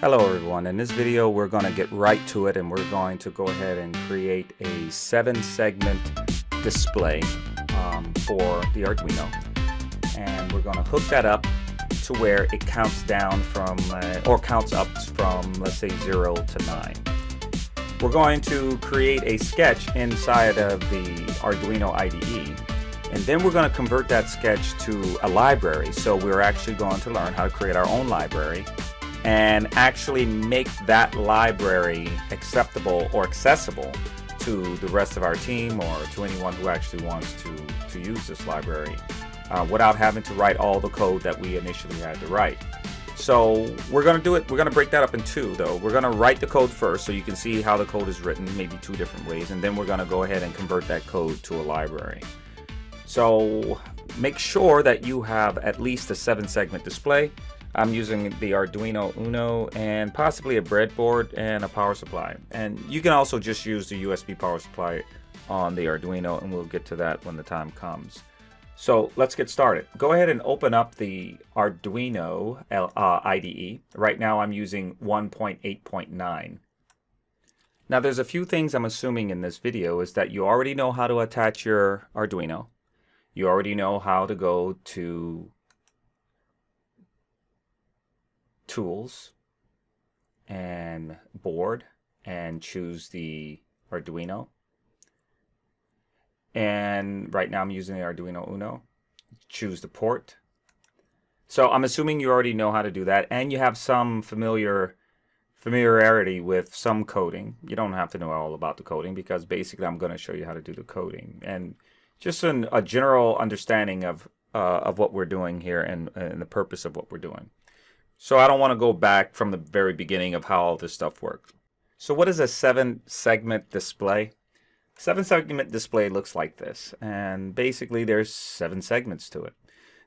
Hello everyone, in this video we're going to get right to it and we're going to go ahead and create a 7-segment display for the Arduino, and we're going to hook that up to where it counts down from or counts up from, let's say, 0 to 9. We're going to create a sketch inside of the Arduino IDE, and then we're going to convert that sketch to a library. So we're actually going to learn how to create our own library and actually make that library acceptable or accessible to the rest of our team or to anyone who actually wants to use this library without having to write all the code that we initially had to write. So we're going to do it. We're going to break that up in two, though. We're going to write the code first so you can see how the code is written, maybe 2 different ways, and then we're going to go ahead and convert that code to a library. So make sure that you have at least a 7-segment display. I'm using the Arduino Uno and possibly a breadboard and a power supply. And you can also just use the USB power supply on the Arduino, and we'll get to that when the time comes. So let's get started. Go ahead and open up the Arduino IDE. Right now I'm using 1.8.9. Now there's a few things I'm assuming in this video is that you already know how to attach your Arduino. You already know how to go to Tools and Board and choose the Arduino. And right now I'm using the Arduino Uno. Choose the port. So I'm assuming you already know how to do that, and you have some familiarity with some coding. You don't have to know all about the coding because basically I'm going to show you how to do the coding and just a general understanding of what we're doing here and the purpose of what we're doing. So I don't want to go back from the very beginning of how all this stuff works. So what is a 7-segment display? 7-segment display looks like this, and basically there's 7 segments to it.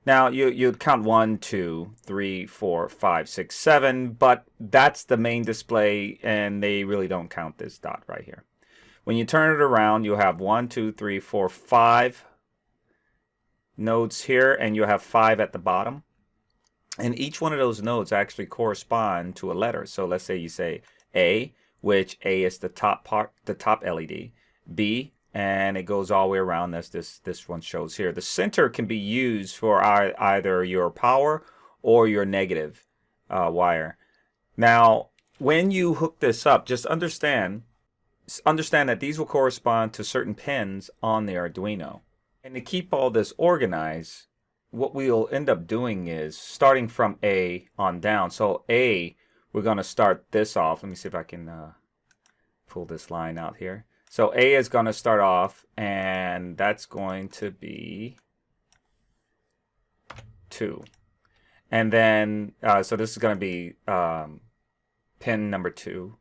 Now you'd count 1, 2, 3, 4, 5, 6, 7, but that's the main display, and they really don't count this dot right here. When you turn it around, you'll have 1, 2, 3, 4, 5 nodes here, and you'll have 5 at the bottom. And each one of those nodes actually correspond to a letter. So let's say you say A, which A is the top part, the top LED. B, and it goes all the way around as this one shows here. The center can be used for either your power or your negative wire. Now, when you hook this up, just understand that these will correspond to certain pins on the Arduino. And to keep all this organized, what we'll end up doing is starting from A on down. So A, we're going to start this off. Let me see if I can pull this line out here. So A is going to start off, and that's going to be 2. And then, so this is going to be pin number 2,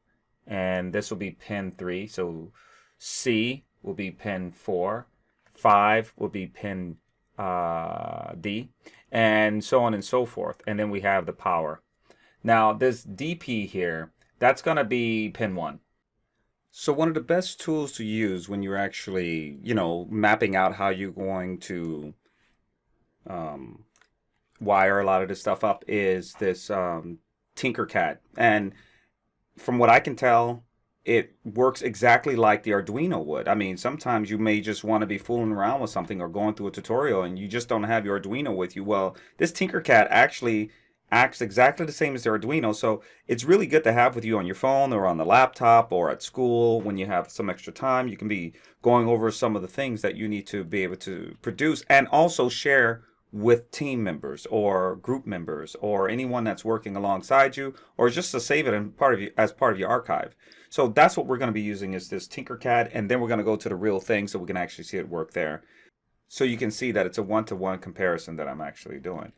and this will be pin 3. So C will be pin 4, 5 will be pin D, and so on and so forth. And then we have the power. Now this DP here, that's going to be pin 1. So one of the best tools to use when you're actually, mapping out how you're going to wire a lot of this stuff up is this Tinkercad. And from what I can tell, it works exactly like the Arduino would. I mean, sometimes you may just want to be fooling around with something or going through a tutorial and you just don't have your Arduino with you. Well, this Tinkercad actually acts exactly the same as the Arduino, so it's really good to have with you on your phone or on the laptop or at school when you have some extra time. You can be going over some of the things that you need to be able to produce and also share with team members or group members or anyone that's working alongside you, or just to save it as part of your archive. So that's what we're going to be using is this Tinkercad, and then we're going to go to the real thing so we can actually see it work there. So you can see that it's a one-to-one comparison that I'm actually doing.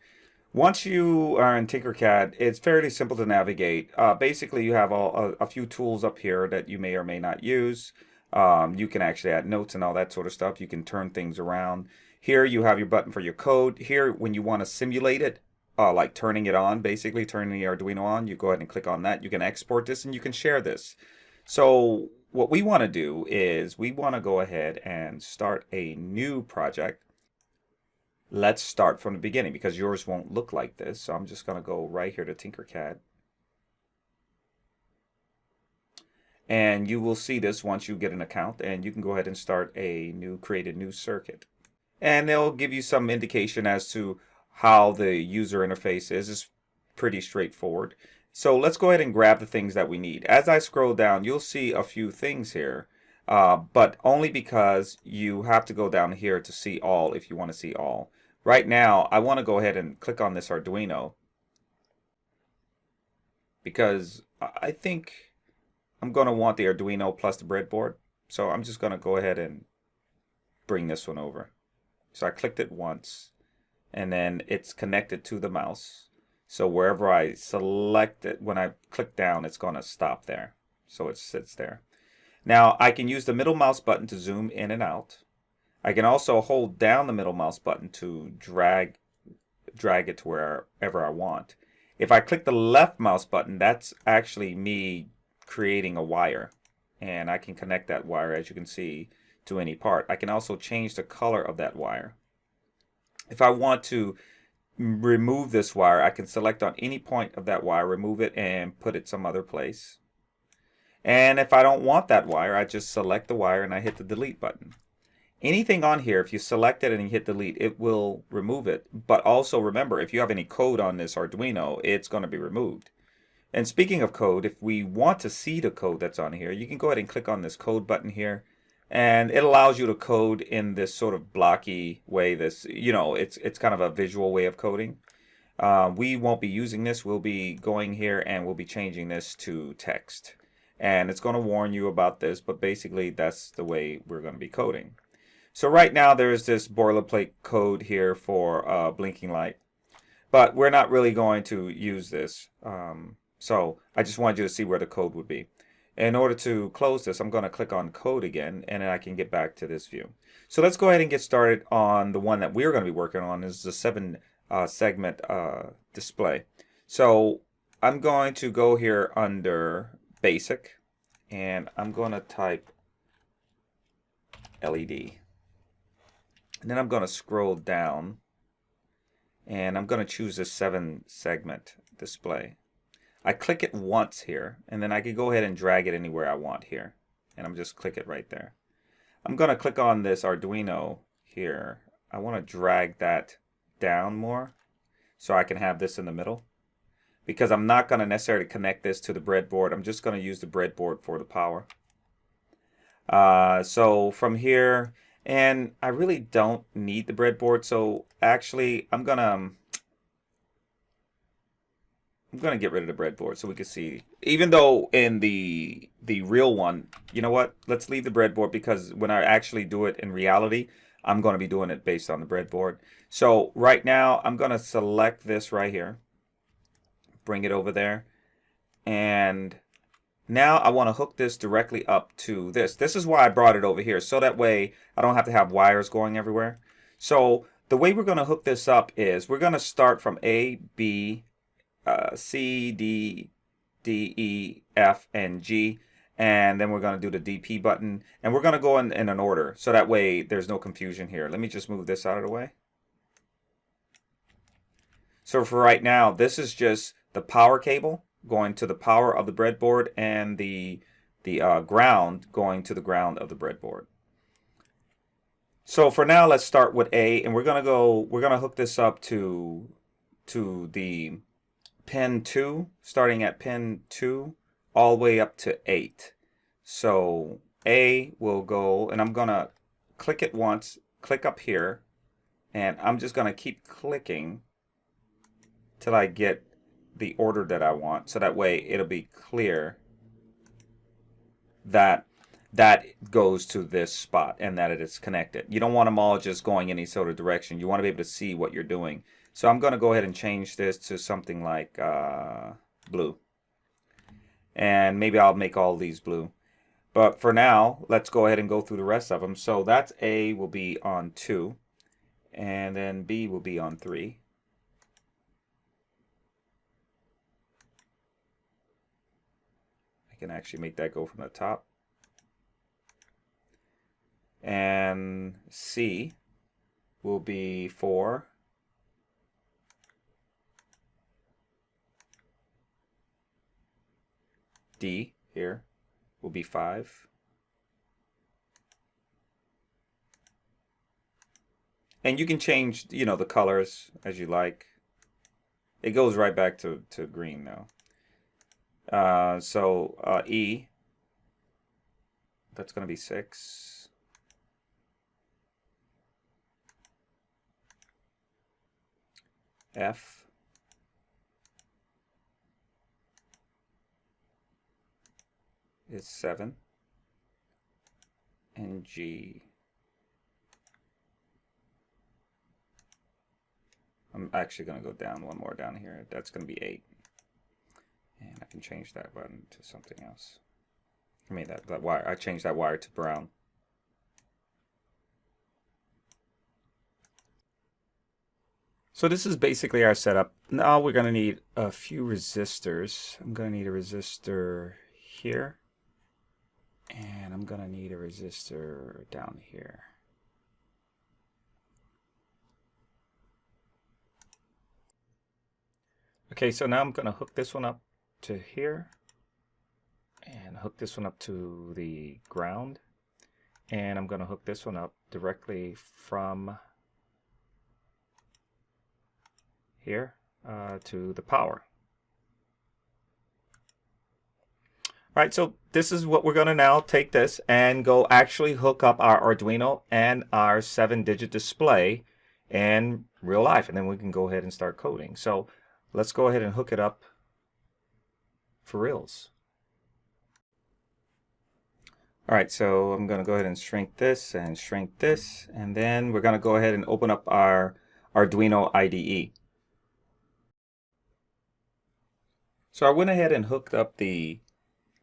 Once you are in Tinkercad, it's fairly simple to navigate. Basically, you have a few tools up here that you may or may not use. You can actually add notes and all that sort of stuff. You can turn things around. Here you have your button for your code. Here, when you want to simulate it, like turning it on, basically turning the Arduino on, you go ahead and click on that. You can export this and you can share this. So what we want to do is we want to go ahead and start a new project. Let's start from the beginning because yours won't look like this. So I'm just going to go right here to Tinkercad. And you will see this once you get an account, and you can go ahead and create a new circuit. And they'll give you some indication as to how the user interface is. It's pretty straightforward. So let's go ahead and grab the things that we need. As I scroll down, you'll see a few things here, but only because you have to go down here to see all if you want to see all. Right now, I want to go ahead and click on this Arduino because I think I'm going to want the Arduino plus the breadboard. So I'm just going to go ahead and bring this one over. So I clicked it once, and then it's connected to the mouse. So wherever I select it, when I click down, it's going to stop there. So it sits there. Now I can use the middle mouse button to zoom in and out. I can also hold down the middle mouse button to drag it to wherever I want. If I click the left mouse button, that's actually me creating a wire. And I can connect that wire, as you can see, to any part. I can also change the color of that wire. If I want to remove this wire, I can select on any point of that wire, remove it, and put it some other place. And if I don't want that wire, I just select the wire and I hit the delete button. Anything on here, if you select it and you hit delete, it will remove it. But also remember, if you have any code on this Arduino, it's going to be removed. And speaking of code, if we want to see the code that's on here, you can go ahead and click on this code button here. And it allows you to code in this sort of blocky way. This, it's kind of a visual way of coding. We won't be using this. We'll be going here and we'll be changing this to text. And it's going to warn you about this, but basically that's the way we're going to be coding. So right now there's this boilerplate code here for blinking light, but we're not really going to use this. So I just wanted you to see where the code would be. In order to close this, I'm going to click on code again, and then I can get back to this view. So let's go ahead and get started on the one that we're going to be working on. Is the 7 segment display. So I'm going to go here under basic, and I'm going to type LED. And then I'm going to scroll down, and I'm going to choose the 7 segment display. I click it once here, and then I can go ahead and drag it anywhere I want here. And I'm just click it right there. I'm going to click on this Arduino here. I want to drag that down more so I can have this in the middle. Because I'm not going to necessarily connect this to the breadboard. I'm just going to use the breadboard for the power. So from here, and I really don't need the breadboard. So actually, I'm going to get rid of the breadboard so we can see, even though in the real one, you know what, let's leave the breadboard, because when I actually do it in reality, I'm going to be doing it based on the breadboard. So right now I'm going to select this right here, bring it over there, and now I want to hook this directly up to this. This is why I brought it over here, so that way I don't have to have wires going everywhere. So the way we're going to hook this up is we're going to start from A, B, C, D, E, F, and G, and then we're going to do the DP button, and we're going to go in an order, so that way there's no confusion here. Let me just move this out of the way. So for right now, this is just the power cable going to the power of the breadboard, and the ground going to the ground of the breadboard. So for now, let's start with A, and we're going to hook this up to the pin 2, starting at pin 2 all the way up to 8. So A will go, and I'm going to click it once, click up here, and I'm just going to keep clicking till I get the order that I want, so that way it'll be clear that that goes to this spot and that it is connected. You don't want them all just going any sort of direction. You want to be able to see what you're doing. So I'm going to go ahead and change this to something like blue. And maybe I'll make all these blue. But for now, let's go ahead and go through the rest of them. So that's A will be on 2. And then B will be on 3. I can actually make that go from the top. And C will be 4. D here will be 5. And you can change, you know, the colors as you like. It goes right back to green now. E, that's going to be 6. F is 7. And G, I'm actually going to go down one more down here. That's going to be 8. And I can change that button to something else. I mean, that wire, I changed that wire to brown. So this is basically our setup. Now we're going to need a few resistors. I'm going to need a resistor here. And I'm going to need a resistor down here. Okay, so now I'm going to hook this one up to here. And hook this one up to the ground. And I'm going to hook this one up directly from here to the power. All right, so this is what we're going to now take this and go actually hook up our Arduino and our 7-digit display in real life, and then we can go ahead and start coding. So let's go ahead and hook it up for reals. All right, so I'm going to go ahead and shrink this, and then we're going to go ahead and open up our Arduino Ide. So I went ahead and hooked up the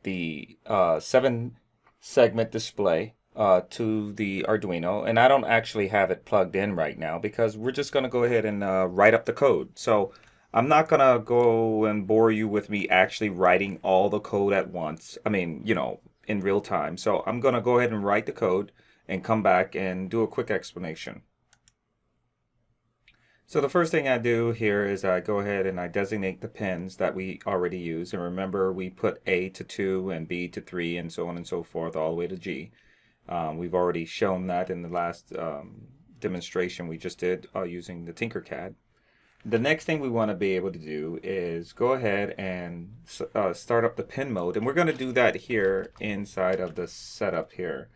7-segment display to the Arduino, and I don't actually have it plugged in right now because we're just going to go ahead and write up the code. So I'm not going to go and bore you with me actually writing all the code at once. I mean, you know, in real time. So I'm going to go ahead and write the code and come back and do a quick explanation. So the first thing I do here is I go ahead and I designate the pins that we already use. And remember, we put A to 2 and B to 3 and so on and so forth all the way to G. We've already shown that in the last demonstration we just did using the Tinkercad. The next thing we want to be able to do is go ahead and start up the pin mode. And we're going to do that here inside of the setup here.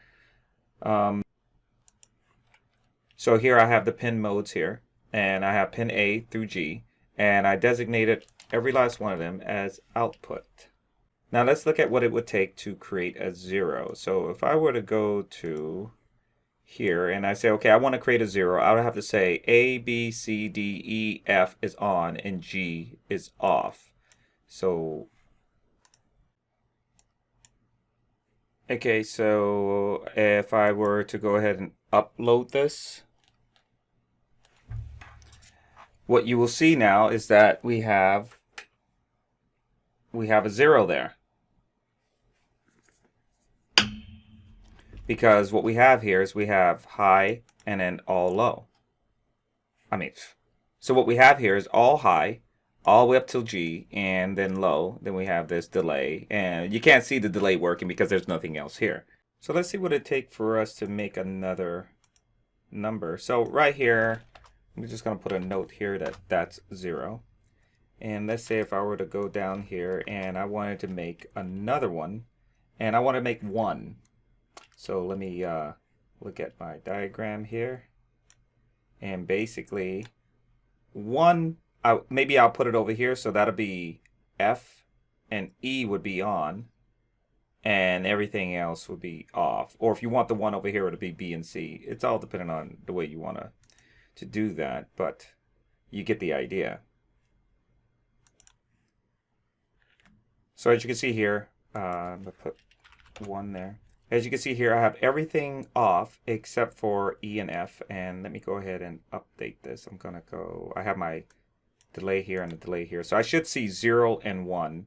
So here I have the pin modes here. And I have pin A through G, and I designated every last one of them as output. Now let's look at what it would take to create a 0. So if I were to go to here and I say, okay, I want to create a 0, I would have to say A, B, C, D, E, F is on and G is off. So, okay, so if I were to go ahead and upload this, what you will see now is that we have a 0 there. Because what we have here is we have high and then all low. So what we have here is all high, all the way up till G, and then low. Then we have this delay. And you can't see the delay working because there's nothing else here. So let's see what it takes for us to make another number. So right here, I'm just going to put a note here that that's 0. And let's say if I were to go down here and I wanted to make another one, and I want to make 1. So let me look at my diagram here. And basically 1, maybe I'll put it over here, so that'll be F, and E would be on, and everything else would be off. Or if you want the 1 over here, it'll be B and C. It's all depending on the way you want to do that, but you get the idea. So as you can see here, I'm going to put 1 there. As you can see here, I have everything off except for E and F, and let me go ahead and update this. I have my delay here and the delay here. So I should see 0 and 1.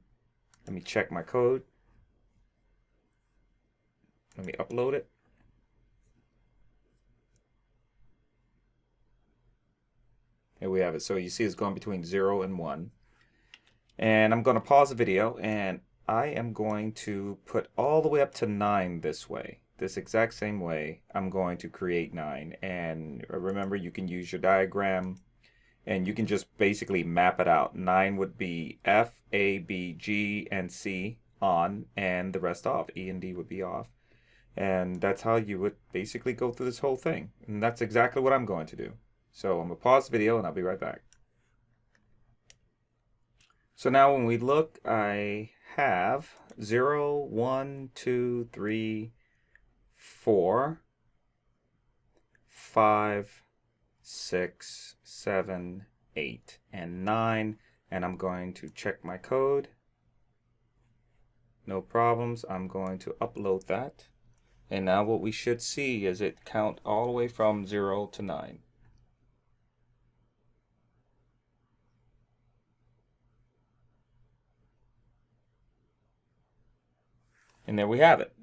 Let me check my code. Let me upload it. Here we have it. So you see it's going between 0 and 1. And I'm going to pause the video and I am going to put all the way up to 9 this way. This exact same way, I'm going to create 9. And remember, you can use your diagram and you can just basically map it out. 9 would be F, A, B, G, and C on, and the rest off. E and D would be off. And that's how you would basically go through this whole thing. And that's exactly what I'm going to do. So I'm going to pause the video and I'll be right back. So now when we look, I have 0, 1, 2, 3, 4, 5, 6, 7, 8, and 9. And I'm going to check my code. No problems. I'm going to upload that. And now what we should see is it count all the way from 0 to 9. And there we have it.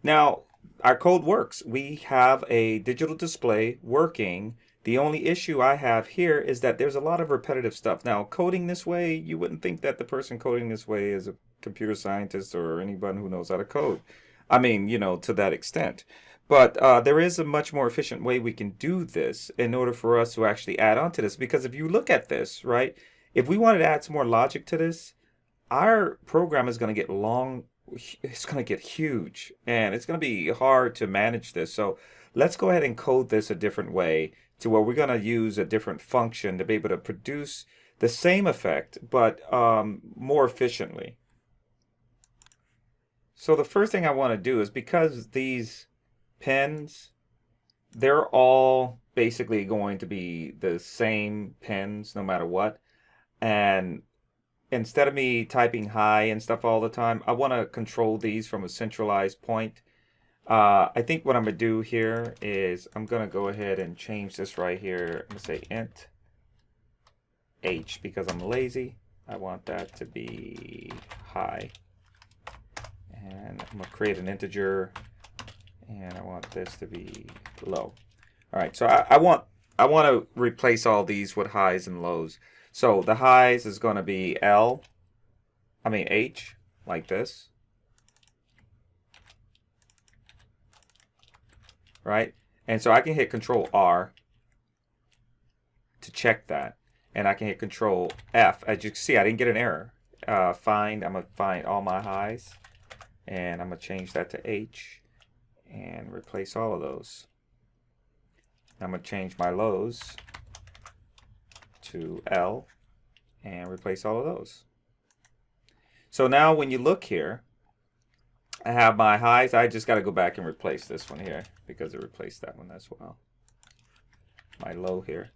Now, our code works. We have a digital display working. The only issue I have here is that there's a lot of repetitive stuff. Now, coding this way, you wouldn't think that the person coding this way is a computer scientist or anyone who knows how to code. I mean, you know, to that extent. But there is a much more efficient way we can do this in order for us to actually add on to this. Because if you look at this, right, if we wanted to add some more logic to this, our program is going to get long. It's going to get huge, and it's going to be hard to manage this. So let's go ahead and code this a different way to where we're going to use a different function to be able to produce the same effect, but more efficiently. So the first thing I want to do is, because these pins, they're all basically going to be the same pins no matter what. And instead of me typing hi and stuff all the time, I want to control these from a centralized point. I think what I'm going to do here is I'm going to go ahead and change this right here. I'm going to say int h because I'm lazy. I want that to be high. And I'm going to create an integer, and I want this to be low. All right, so I want to replace all these with highs and lows. So the highs is going to be H, like this. Right? And so I can hit Control R to check that. And I can hit Control F. As you can see, I didn't get an error. I'm going to find all my highs. And I'm going to change that to H and replace all of those. I'm going to change my lows to L and replace all of those. So now when you look here, I have my highs. I just got to go back and replace this one here because it replaced that one as well. My low here.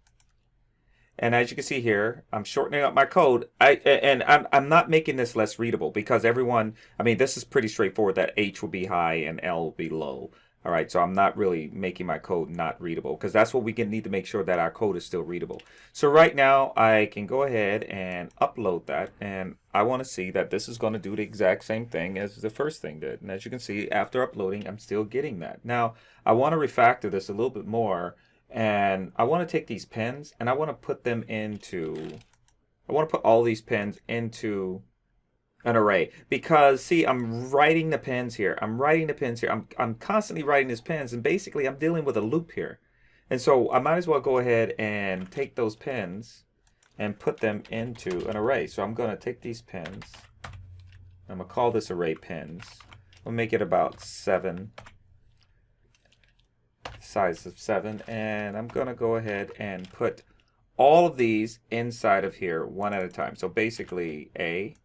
And as you can see here, I'm shortening up my code. I'm not making this less readable because everyone, I mean, this is pretty straightforward that H will be high and L will be low. All right, so I'm not really making my code not readable because that's what we need to make sure that our code is still readable. So right now I can go ahead and upload that, and I want to see that this is going to do the exact same thing as the first thing did. And as you can see, after uploading, I'm still getting that. Now I want to refactor this a little bit more. And I want to take these pins and I want to put them into, I want to put all these pins into an array because see, I'm writing the pins here. I'm constantly writing these pins, and basically I'm dealing with a loop here. And so I might as well go ahead and take those pins and put them into an array. So I'm going to take these pins. I'm going to call this array pins. We'll make it about 7. Size of 7, and I'm going to go ahead and put all of these inside of here one at a time. So basically A,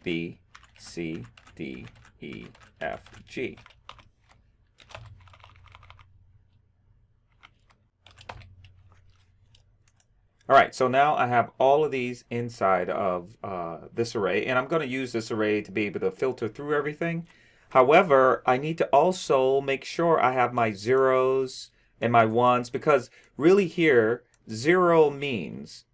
B, C, D, E, F, G. All right, so now I have all of these inside of this array, and I'm going to use this array to be able to filter through everything. However, I need to also make sure I have my zeros and my ones, because really here, 0 means,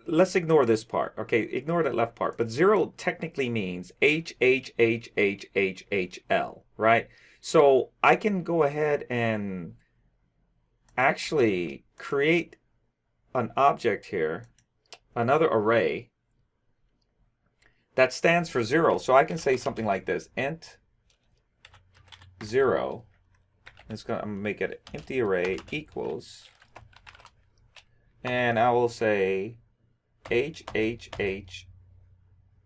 let's ignore this part, okay? Ignore that left part. But 0 technically means H, H, H, H, H, H, L, right? So I can go ahead and actually create an object here, another array, that stands for 0. So I can say something like this: int 0. I'm going to make it an empty array equals, and I will say H.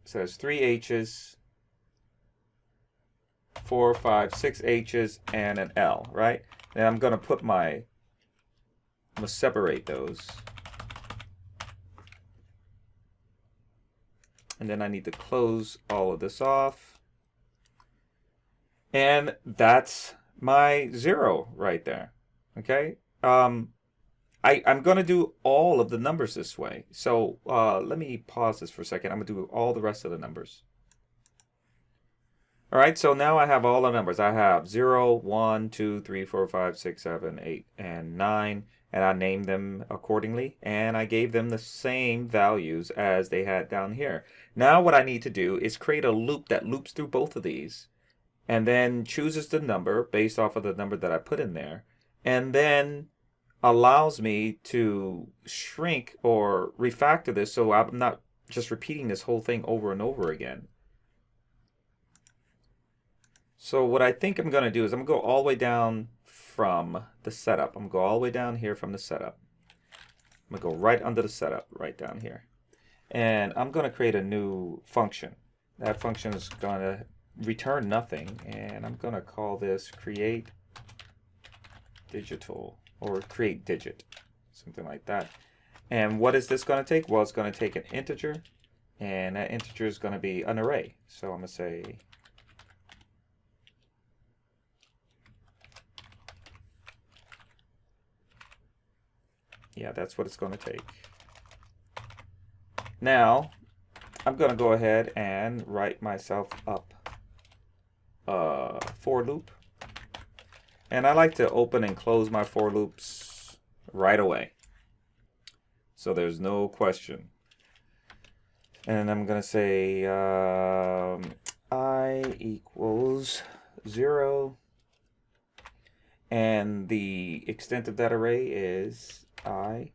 So there's 3 H's, 4, 5, 6 H's, and an L, right? And I'm going to put I'm going to separate those. And then I need to close all of this off. And that's my 0 right there. Okay? I'm going to do all of the numbers this way. So let me pause this for a second. I'm going to do all the rest of the numbers. All right, so now I have all the numbers. I have 0, 1, 2, 3, 4, 5, 6, 7, 8, and 9. And I named them accordingly. And I gave them the same values as they had down here. Now what I need to do is create a loop that loops through both of these. And then chooses the number based off of the number that I put in there. And then allows me to shrink or refactor this so I'm not just repeating this whole thing over and over again. So what I think I'm going to do is I'm going to go all the way down from the setup. I'm going to go all the way down here from the setup. I'm going to go right under the setup, right down here. And I'm going to create a new function. That function is going to return nothing. And I'm going to call this create digital or create digit, something like that. And what is this going to take? Well, it's going to take an integer. And that integer is going to be an array. So I'm going to say yeah, that's what it's going to take. Now, I'm going to go ahead and write myself up a for loop. And I like to open and close my for loops right away, so there's no question. And I'm going to say I equals 0. And the extent of that array is I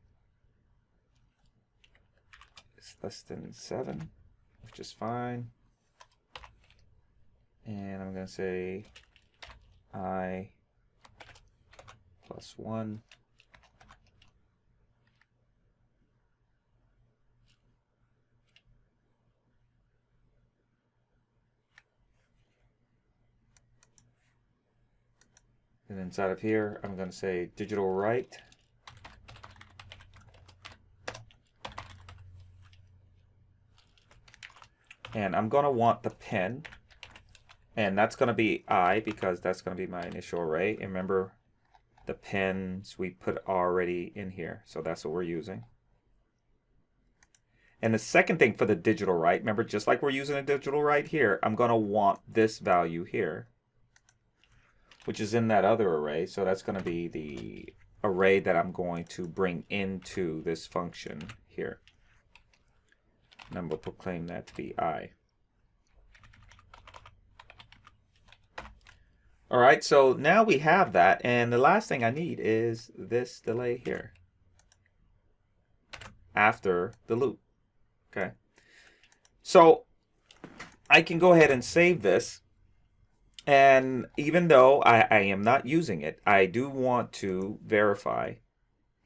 is less than 7, which is fine. And I'm going to say I plus 1. And inside of here, I'm going to say digital write. And I'm going to want the pen. And that's going to be I, because that's going to be my initial array. And remember, the pens we put already in here. So that's what we're using. And the second thing for the digital write, remember, just like we're using a digital write here, I'm going to want this value here, which is in that other array. So that's going to be the array that I'm going to bring into this function here. And I'm going to proclaim that to be I. All right, so now we have that. And the last thing I need is this delay here after the loop. Okay. So I can go ahead and save this. And even though I am not using it, I do want to verify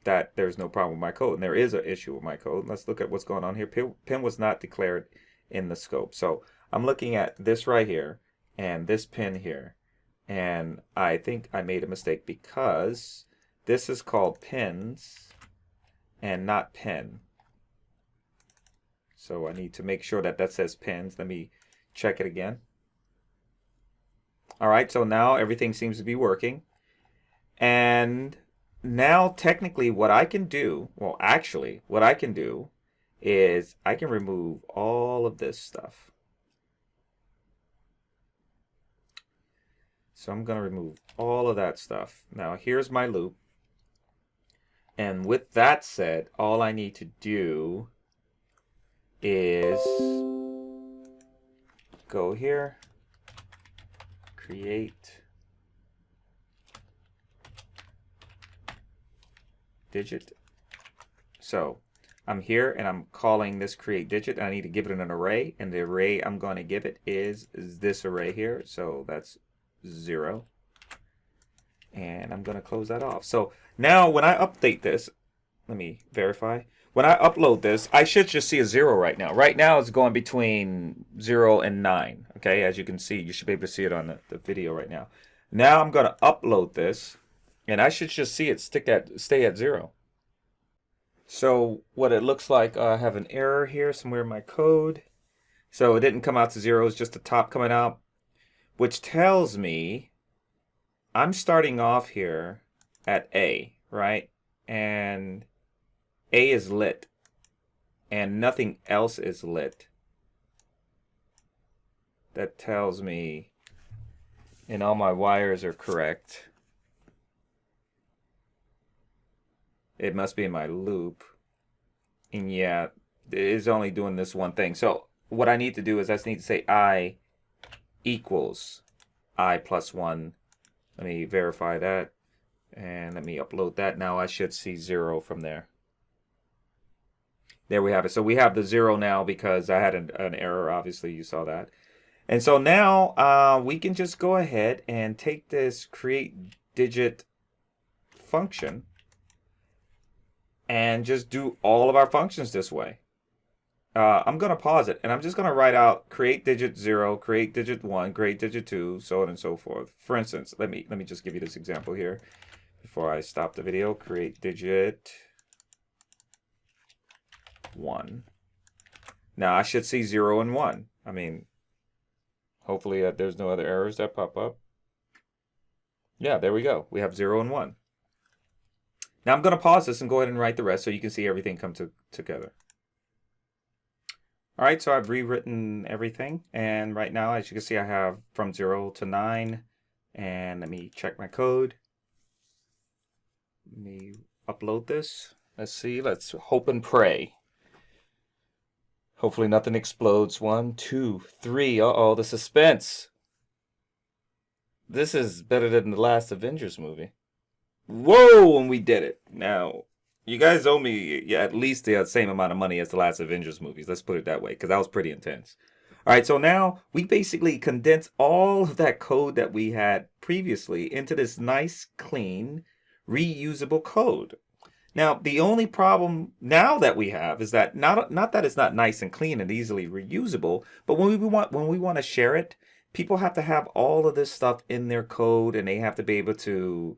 that there's no problem with my code. And there is an issue with my code. Let's look at what's going on here. Pin was not declared in the scope. So I'm looking at this right here and this pin here. And I think I made a mistake because this is called pins and not pen. So I need to make sure that that says pins. Let me check it again. All right, so now everything seems to be working. And now technically what I can do, well, actually what I can do is I can remove all of this stuff. So I'm going to remove all of that stuff. Now here's my loop. And with that said, all I need to do is go here, create digit. So I'm here and I'm calling this create digit, and I need to give it an array, and the array I'm going to give it is this array here. So that's 0. And I'm going to close that off. So now when I update this, let me verify. When I upload this, I should just see a 0 right now. Right now it's going between 0 and 9. Okay, as you can see, you should be able to see it on the video right now. Now I'm going to upload this, and I should just see it stay at 0. So what it looks like, I have an error here somewhere in my code. So it didn't come out to 0, it's just the top coming out, which tells me I'm starting off here at A, right? And A is lit, and nothing else is lit. That tells me, and all my wires are correct. It must be in my loop. And yeah, it is only doing this one thing. So what I need to do is I just need to say I equals I plus 1. Let me verify that. And let me upload that. Now I should see 0 from there. There we have it. So we have the 0 now because I had an error. Obviously, you saw that. And so now we can just go ahead and take this create digit function and just do all of our functions this way. I'm going to pause it, and I'm just going to write out create digit 0, create digit 1, create digit 2, so on and so forth. For instance, let me just give you this example here before I stop the video. Create digit 1. Now I should see 0 and 1. I mean, hopefully there's no other errors that pop up. Yeah, there we go. We have 0 and 1. Now I'm going to pause this and go ahead and write the rest so you can see everything come together. All right, so I've rewritten everything, and right now, as you can see, I have from 0 to 9, and let me check my code. Let me upload this. Let's see, let's hope and pray. Hopefully nothing explodes. 1, 2, 3. Uh-oh, the suspense. This is better than the last Avengers movie. Whoa, and we did it. Now, you guys owe me at least the same amount of money as the last Avengers movies. Let's put it that way, because that was pretty intense. All right, so now we basically condense all of that code that we had previously into this nice, clean, reusable code. Now, the only problem now that we have is that not that it's not nice and clean and easily reusable, but when we want to share it, people have to have all of this stuff in their code, and they have to be able to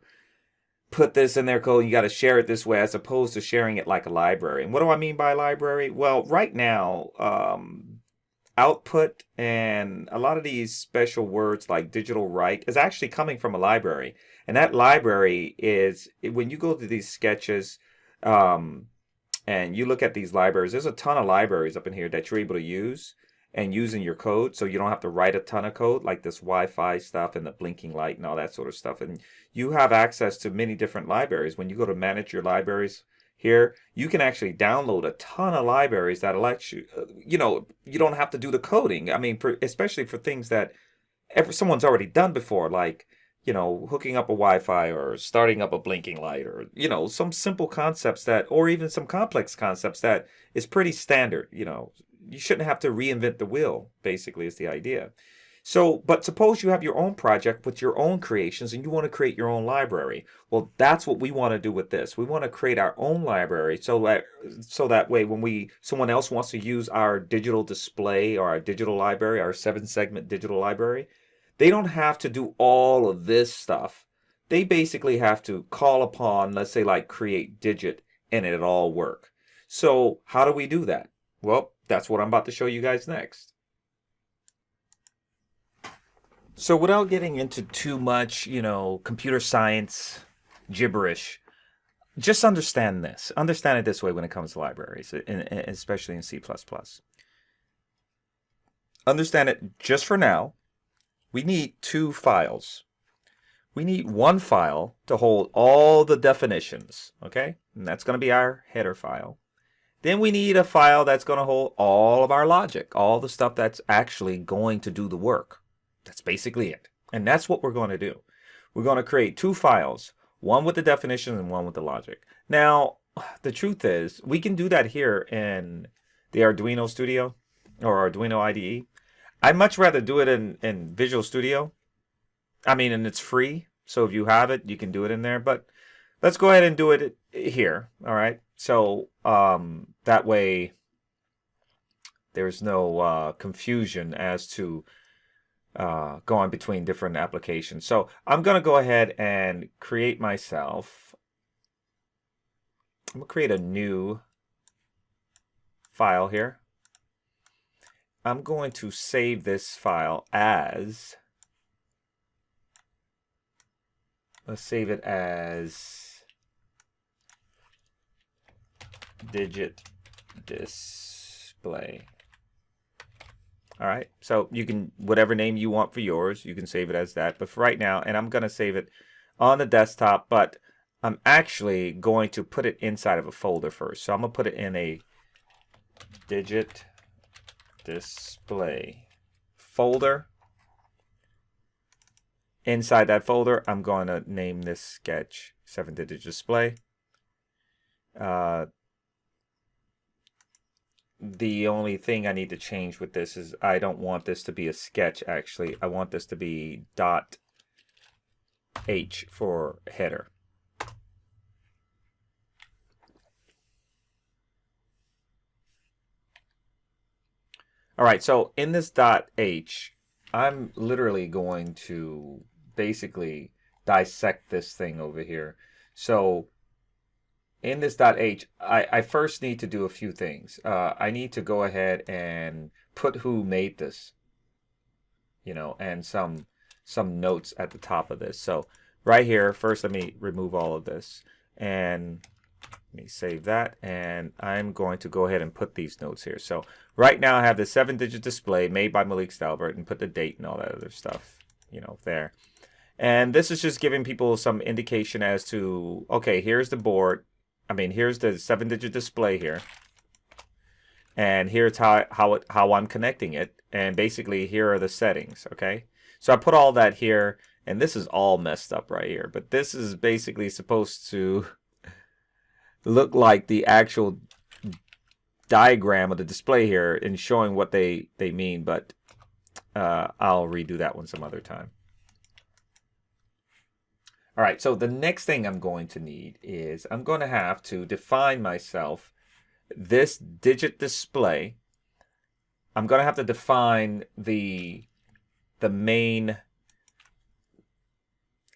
put this in their code. You got to share it this way as opposed to sharing it like a library. And what do I mean by library? Well, right now, output and a lot of these special words like digital write is actually coming from a library. And that library is, when you go to these sketches and you look at these libraries, there's a ton of libraries up in here that you're able to use and use in your code, so you don't have to write a ton of code like this Wi-Fi stuff and the blinking light and all that sort of stuff. And you have access to many different libraries. When you go to manage your libraries here, you can actually download a ton of libraries that let you, you don't have to do the coding. I mean, especially for things that someone's already done before, like, hooking up a Wi-Fi or starting up a blinking light, or, some simple concepts that, or even some complex concepts that is pretty standard. You shouldn't have to reinvent the wheel, basically, is the idea. So, but suppose you have your own project with your own creations and you want to create your own library. Well, that's what we want to do with this. We want to create our own library so that way when someone else wants to use our digital display or our digital library, our 7-segment digital library, they don't have to do all of this stuff. They basically have to call upon, let's say, like create digit, and it'll all work. So how do we do that? Well, that's what I'm about to show you guys next. So without getting into too much, computer science gibberish, just understand this. Understand it this way when it comes to libraries, especially in C++. Understand it just for now. We need 2 files. We need one file to hold all the definitions, okay? And that's going to be our header file. Then we need a file that's going to hold all of our logic, all the stuff that's actually going to do the work. That's basically it. And that's what we're going to do. We're going to create 2 files, one with the definitions and one with the logic. Now, the truth is, we can do that here in the Arduino Studio or Arduino IDE. I'd much rather do it in Visual Studio. I mean, and it's free, so if you have it, you can do it in there. But let's go ahead and do it here. All right. So that way there's no confusion as to going between different applications. So I'm going to go ahead and create myself. I'm going to create a new file here. I'm going to save this file as, let's save it as digit display. All right, so you can, whatever name you want for yours, you can save it as that. But for right now, and I'm going to save it on the desktop, but I'm actually going to put it inside of a folder first. So I'm going to put it in a digit display folder. Inside that folder, I'm going to name this sketch 7-digit display. The only thing I need to change with this is I don't want this to be a sketch, actually. I want this to be .h for header. All right, so in this .h, I'm literally going to basically dissect this thing over here. So in this .h, I first need to do a few things. I need to go ahead and put who made this, you know, and some notes at the top of this. So right here, first let me remove all of this, and let me save that, and I'm going to go ahead and put these notes here. So right now I have the 7-digit display made by Malik Stalbert, and put the date and all that other stuff, you know, there. And this is just giving people some indication as to, okay, here's the board. I mean, here's the 7-digit display here, and here's how I'm connecting it, and basically here are the settings. Okay, so I put all that here, and this is all messed up right here, but this is basically supposed to look like the actual diagram of the display here and showing what they mean, but I'll redo that one some other time. All right, so the next thing I'm going to need is I'm going to have to define myself this digit display. I'm going to have to define the main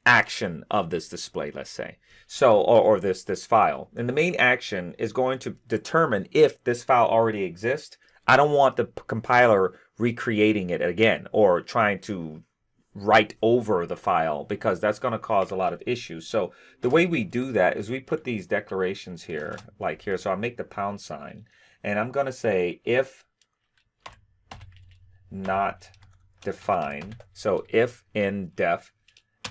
action of this display, let's say. So, or this file. And the main action is going to determine if this file already exists. I don't want the compiler recreating it again or trying to write over the file, because that's going to cause a lot of issues. So the way we do that is we put these declarations here, like here. So I'll make the pound sign, and I'm going to say if not define. So if in def,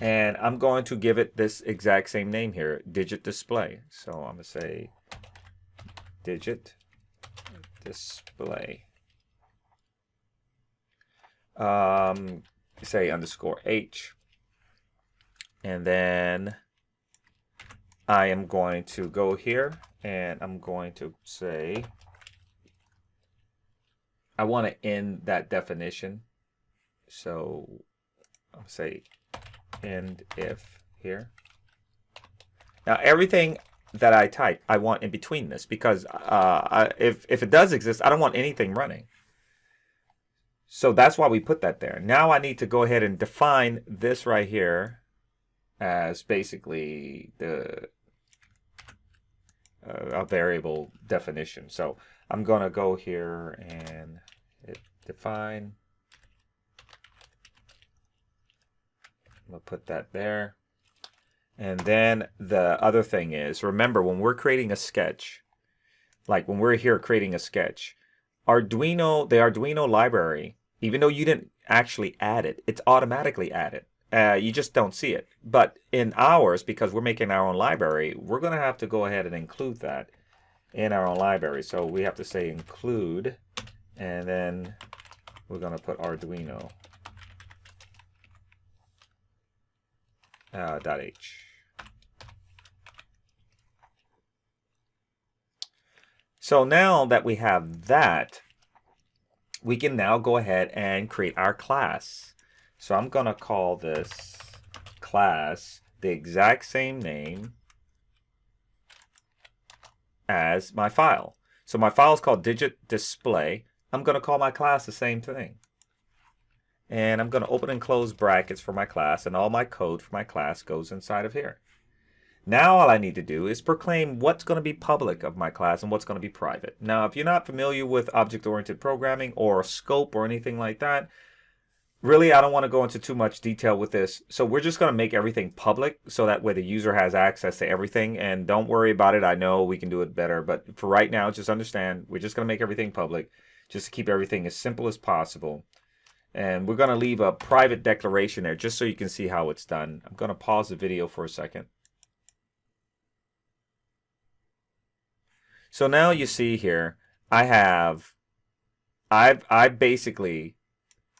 and I'm going to give it this exact same name here, digit display. So I'm going to say digit display. Say underscore h, and then I am going to go here and I'm going to say I want to end that definition, so I'll say end if here. Now everything that I type I want in between this, because if it does exist, I don't want anything running. So that's why we put that there. Now I need to go ahead and define this right here as basically the a variable definition. So I'm going to go here and hit define. I'm going to put that there. And then the other thing is, remember, when we're creating a sketch, like when we're here creating a sketch, the Arduino library, even though you didn't actually add it, it's automatically added. You just don't see it. But in ours, because we're making our own library, we're going to have to go ahead and include that in our own library. So we have to say include, and then we're going to put Arduino .h. So now that we have that, we can now go ahead and create our class. So I'm going to call this class the exact same name as my file. So my file is called digit display. I'm going to call my class the same thing. And I'm going to open and close brackets for my class, and all my code for my class goes inside of here. Now all I need to do is proclaim what's going to be public of my class and what's going to be private. Now, if you're not familiar with object-oriented programming or scope or anything like that, really, I don't want to go into too much detail with this. So we're just going to make everything public so that way the user has access to everything. And don't worry about it. I know we can do it better. But for right now, just understand, we're just going to make everything public just to keep everything as simple as possible. And we're going to leave a private declaration there just so you can see how it's done. I'm going to pause the video for a second. So now you see here, I've basically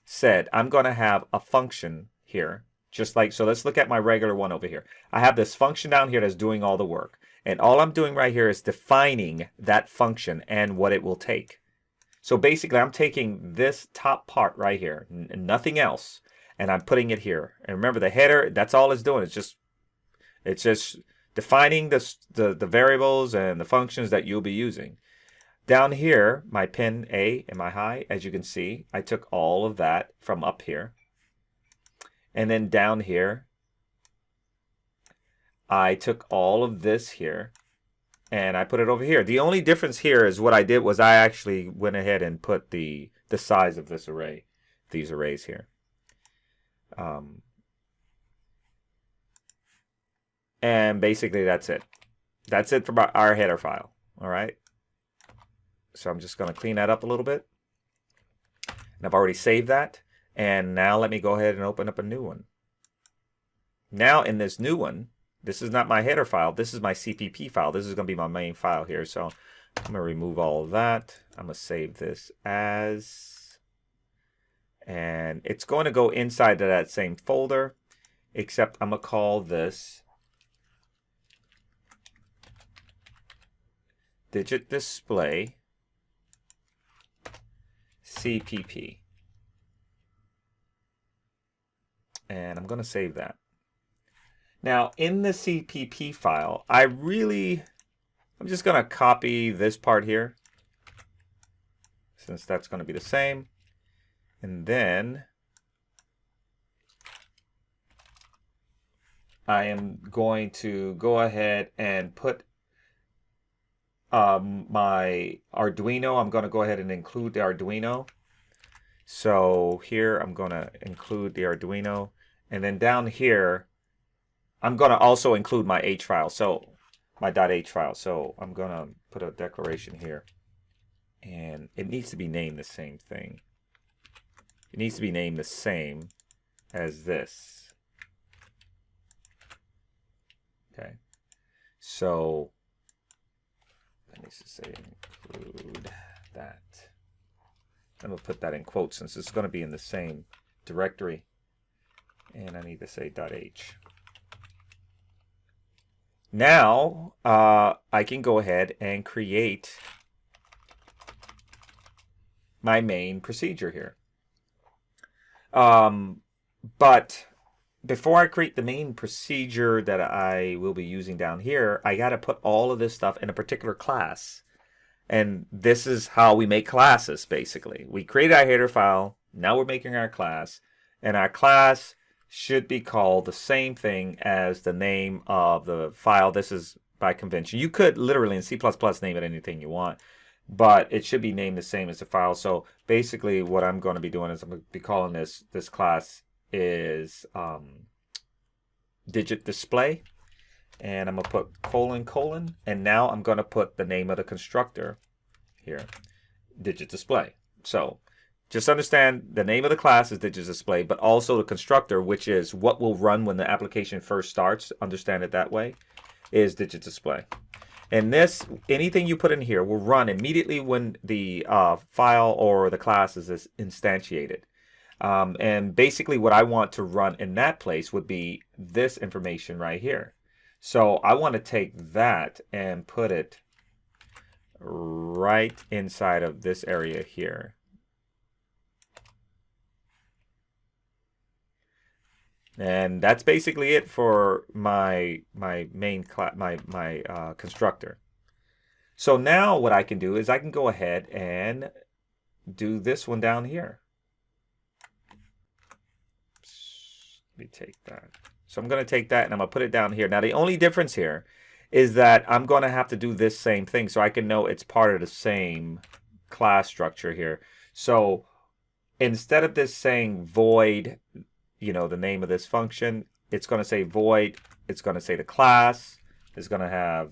said I'm going to have a function here, just like, so let's look at my regular one over here. I have this function down here that's doing all the work. And all I'm doing right here is defining that function and what it will take. So basically, I'm taking this top part right here, and nothing else, and I'm putting it here. And remember, the header, that's all it's doing. It's just defining the variables and the functions that you'll be using. Down here, my pin A and my high, as you can see, I took all of that from up here. And then down here, I took all of this here and I put it over here. The only difference here is what I did was I actually went ahead and put the size of this array, these arrays here. And basically that's it. That's it for our header file. All right. So I'm just going to clean that up a little bit. And I've already saved that. And now let me go ahead and open up a new one. Now in this new one, this is not my header file. This is my CPP file. This is going to be my main file here. So I'm going to remove all of that. I'm going to save this as. And it's going to go inside of that same folder, except I'm going to call this digit display CPP. And I'm going to save that. Now, in the CPP file, I'm just going to copy this part here, since that's going to be the same. And then I am going to go ahead and put my Arduino. I'm going to go ahead and include the Arduino. So here I'm going to include the Arduino. And then down here, I'm going to also include my H file, so my .h file. So I'm going to put a declaration here. And it needs to be named the same thing. It needs to be named the same as this. Okay. So that needs to say include that. I'm going to put that in quotes since it's going to be in the same directory. And I need to say .h. Now I can go ahead and create my main procedure here. But before I create the main procedure that I will be using down here, I got to put all of this stuff in a particular class. And this is how we make classes, basically. We create our header file. Now we're making our class. And our class should be called the same thing as the name of the file. This is by convention. You could literally in C++ name it anything you want, but it should be named the same as the file. So basically what I'm going to be doing is I'm going to be calling this class is digit display. And I'm going to put ::, and now I'm going to put the name of the constructor here, digit display. So just understand the name of the class is digit display, but also the constructor, which is what will run when the application first starts, understand it that way, is digit display. And this, anything you put in here will run immediately when the file or the class is instantiated. And basically what I want to run in that place would be this information right here. So I want to take that and put it right inside of this area here. And that's basically it for my main constructor. So now what I can do is I can go ahead and do this one down here. Let me take that. So I'm going to take that and I'm going to put it down here. Now the only difference here is that I'm going to have to do this same thing so I can know it's part of the same class structure here. So instead of this saying void, you know, the name of this function, it's going to say void. It's going to say the class. It's going to have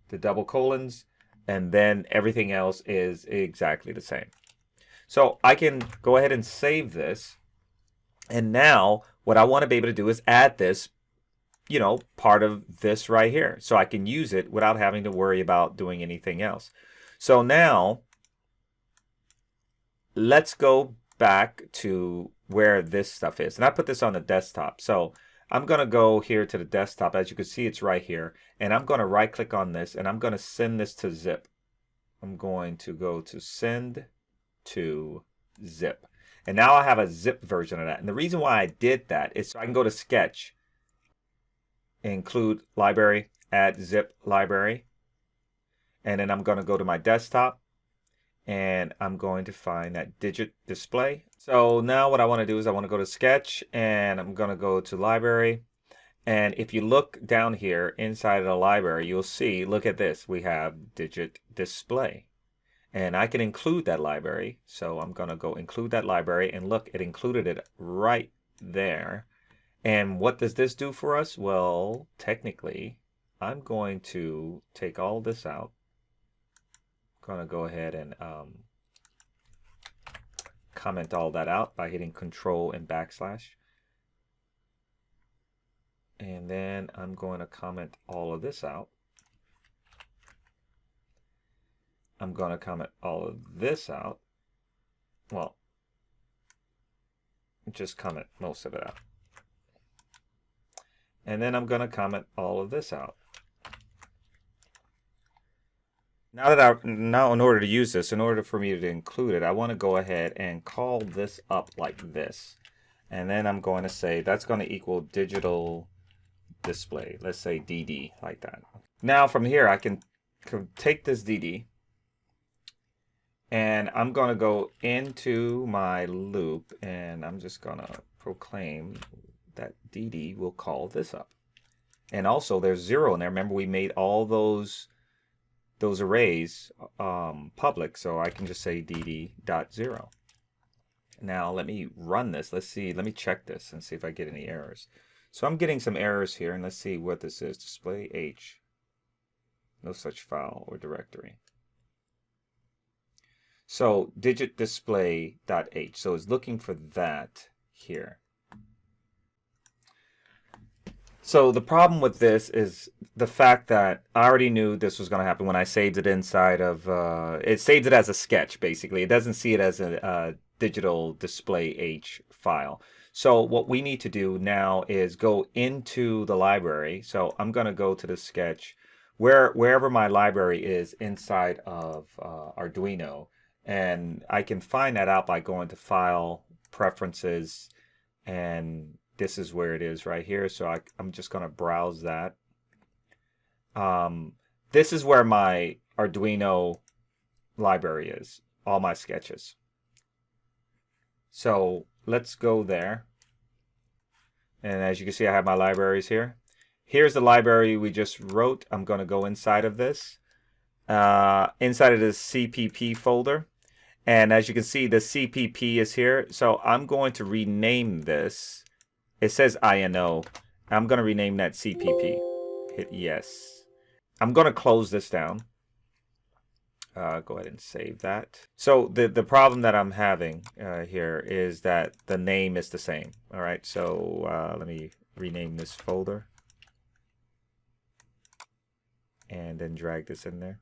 the double colons, and then everything else is exactly the same. So I can go ahead and save this. And now what I want to be able to do is add this, you know, part of this right here. So I can use it without having to worry about doing anything else. So now let's go back to where this stuff is. And I put this on the desktop. So I'm going to go here to the desktop. As you can see, it's right here. And I'm going to right click on this and I'm going to send this to zip. I'm going to go to send to zip. And now I have a zip version of that. And the reason why I did that is so I can go to Sketch, include library, add zip library. And then I'm going to go to my desktop and I'm going to find that digit display. So now what I want to do is I want to go to Sketch and I'm going to go to library. And if you look down here inside of the library, you'll see, look at this, we have digit display. And I can include that library. So I'm going to go include that library and look, it included it right there. And what does this do for us? Well, technically, I'm going to take all this out. I'm going to go ahead and comment all that out by hitting Control and backslash. And then I'm going to comment all of this out. I'm going to comment all of this out. Well, just comment most of it out. And then I'm going to comment all of this out. Now in order to use this, in order for me to include it, I want to go ahead and call this up like this. And then I'm going to say that's going to equal digital display. Let's say DD like that. Now from here, I can take this DD. And I'm going to go into my loop and I'm just going to proclaim that DD will call this up. And also there's 0 in there. Remember we made all those arrays public, so I can just say dd.0. Now let me run this. Let's see. Let me check this and see if I get any errors. So I'm getting some errors here, and let's see what this is. Display H. No such file or directory. So digit display.h. So it's looking for that here. So the problem with this is the fact that I already knew this was going to happen when I saved it inside of, it saved it as a sketch basically. It doesn't see it as a digital display H file. So what we need to do now is go into the library. So I'm going to go to the sketch wherever my library is inside of Arduino. And I can find that out by going to File, Preferences, and this is where it is right here. So I'm just going to browse that. This is where my Arduino library is, all my sketches. So let's go there. And as you can see, I have my libraries here. Here's the library we just wrote. I'm going to go inside of this. Inside of this CPP folder. And as you can see, the CPP is here. So I'm going to rename this. It says INO. I'm going to rename that CPP. Hit yes. I'm going to close this down. Go ahead and save that. So the problem that I'm having here is that the name is the same. All right. So let me rename this folder. And then drag this in there.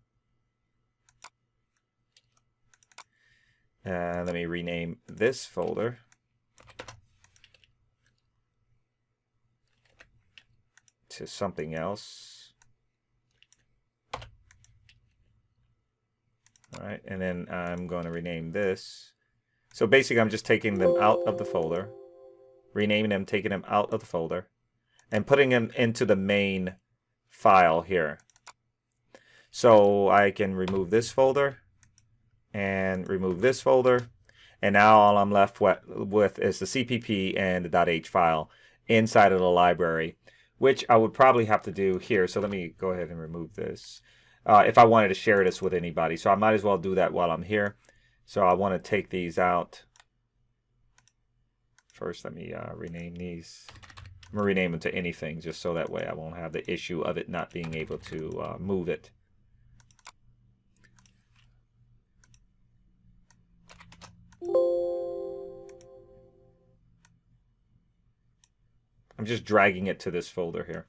Let me rename this folder to something else. All right, and then I'm going to rename this. So basically, I'm just taking them out of the folder, renaming them, taking them out of the folder, and putting them into the main file here. So I can remove this folder and remove this folder. And now all I'm left with is the CPP and the .h file inside of the library, which I would probably have to do here. So let me go ahead and remove this if I wanted to share this with anybody. So I might as well do that while I'm here. So I want to take these out. First, let me rename these. I'm going to rename them to anything just so that way I won't have the issue of it not being able to move it. I'm just dragging it to this folder here.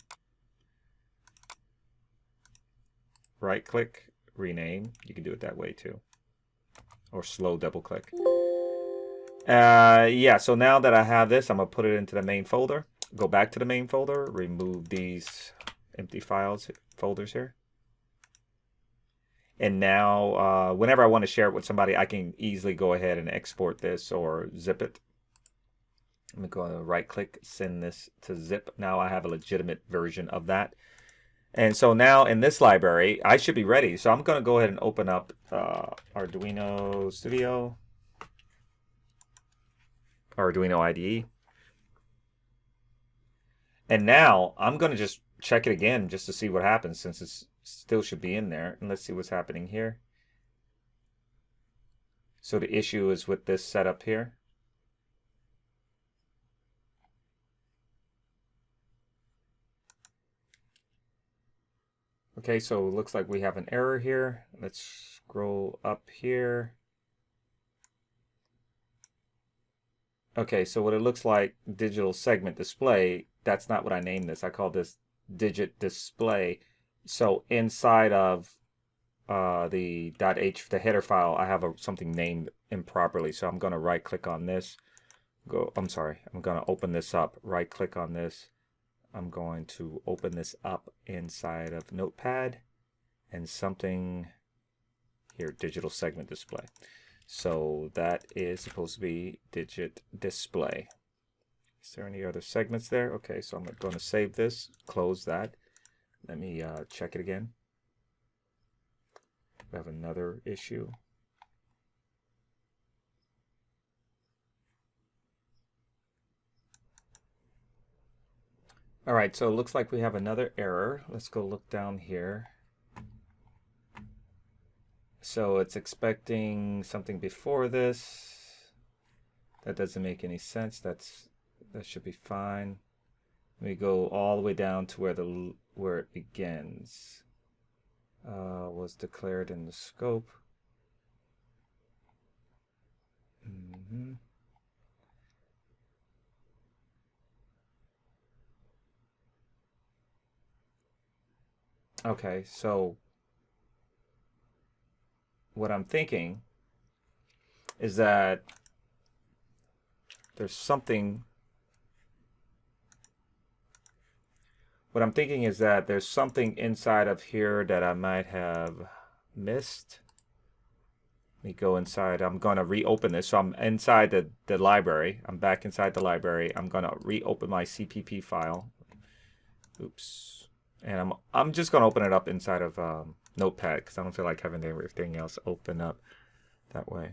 Right click, rename. You can do it that way too. Or slow double click. Yeah, so now that I have this, I'm going to put it into the main folder. Go back to the main folder, remove these empty folders here. And now, whenever I want to share it with somebody, I can easily go ahead and export this or zip it. I'm going to right click, send this to zip. Now I have a legitimate version of that. And so now in this library, I should be ready. So I'm going to go ahead and open up Arduino Studio, Arduino Ide. And now I'm going to just check it again just to see what happens, since it still should be in there. And let's see what's happening here. So the issue is with this setup here. Okay, so it looks like we have an error here. Let's scroll up here. Okay, so what it looks like, digital segment display, that's not what I named this. I call this digit display. So inside of the .h, the header file, I have something named improperly. So I'm going to right click on this. I'm going to open this up, right click on this. I'm going to open this up inside of Notepad and something here, digital segment display. So that is supposed to be digit display. Is there any other segments there? Okay, so I'm going to save this, close that. Let me check it again. We have another issue. All right, so it looks like we have another error. Let's go look down here. So it's expecting something before this. That doesn't make any sense. That should be fine. Let me go all the way down to where it begins. Was declared in the scope. Okay, so what I'm thinking is that there's something. What I'm thinking is that there's something inside of here that I might have missed. Let me go inside. I'm going to reopen this. So I'm inside the library. I'm back inside the library. I'm going to reopen my CPP file. Oops. And I'm just going to open it up inside of Notepad because I don't feel like having everything else open up that way.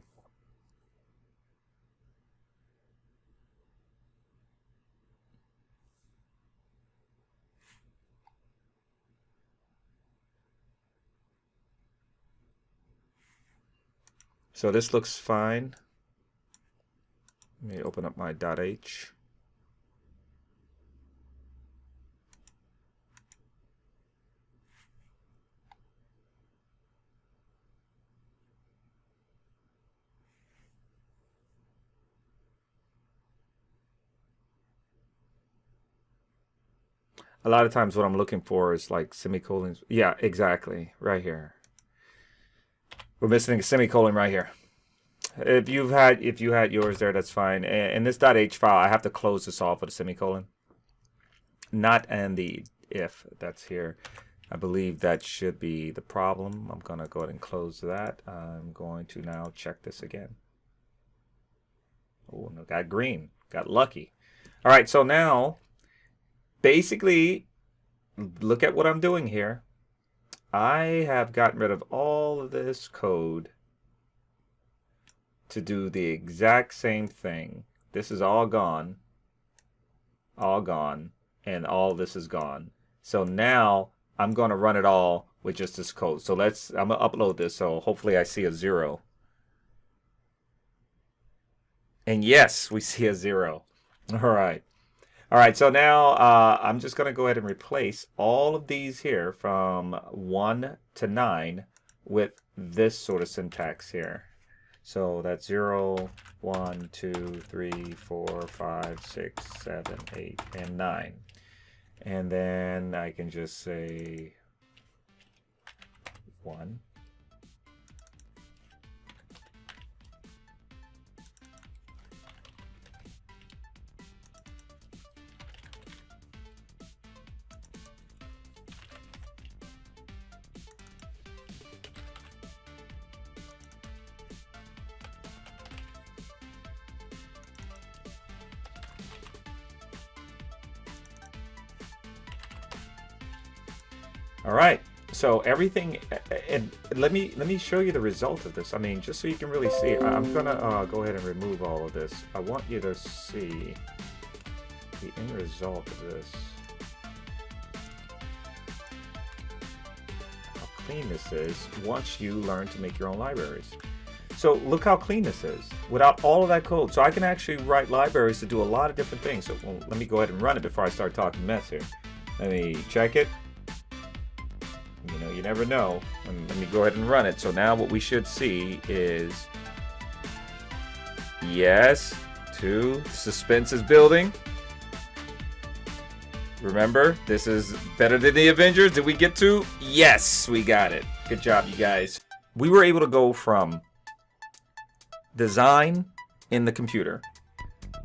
So this looks fine. Let me open up my .h. A lot of times what I'm looking for is like semicolons. Yeah, exactly. Right here. We're missing a semicolon right here. If you had yours there, that's fine. In this .h file, I have to close this off with a semicolon. Not and the if that's here. I believe that should be the problem. I'm going to go ahead and close that. I'm going to now check this again. Oh, no, got green. Got lucky. All right, so now, basically, look at what I'm doing here. I have gotten rid of all of this code to do the exact same thing. This is all gone, and all this is gone. So now I'm going to run it all with just this code. So I'm going to upload this, so hopefully I see a 0. And yes, we see a 0. All right. All right, so now I'm just going to go ahead and replace all of these here from 1 to 9 with this sort of syntax here. So that's 0, 1, 2, 3, 4, 5, 6, 7, 8, and 9. And then I can just say 1. All right, so everything, and let me show you the result of this. I mean, just so you can really see. I'm gonna go ahead and remove all of this. I want you to see the end result of this. How clean this is once you learn to make your own libraries. So look how clean this is without all of that code. So I can actually write libraries to do a lot of different things. So let me go ahead and run it before I start talking mess here. Let me check it. You know, you never know. Let me go ahead and run it. So now what we should see is, yes, 2, suspense is building. Remember, this is better than the Avengers. Did we get to? Yes, we got it. Good job, you guys. We were able to go from design in the computer.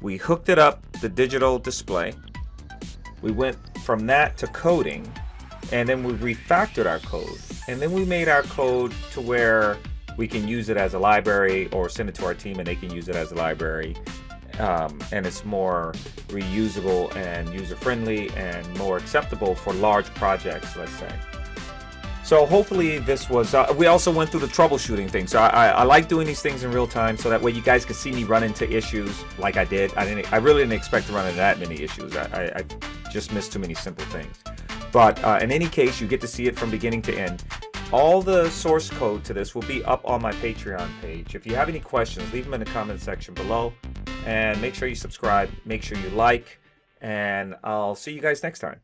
We hooked it up, the digital display. We went from that to coding. And then we refactored our code. And then we made our code to where we can use it as a library or send it to our team and they can use it as a library. And it's more reusable and user-friendly and more acceptable for large projects, let's say. So hopefully this was, we also went through the troubleshooting thing. So I like doing these things in real time so that way you guys can see me run into issues like I did. I really didn't expect to run into that many issues. I just missed too many simple things. But in any case, you get to see it from beginning to end. All the source code to this will be up on my Patreon page. If you have any questions, leave them in the comment section below. And make sure you subscribe, make sure you like, and I'll see you guys next time.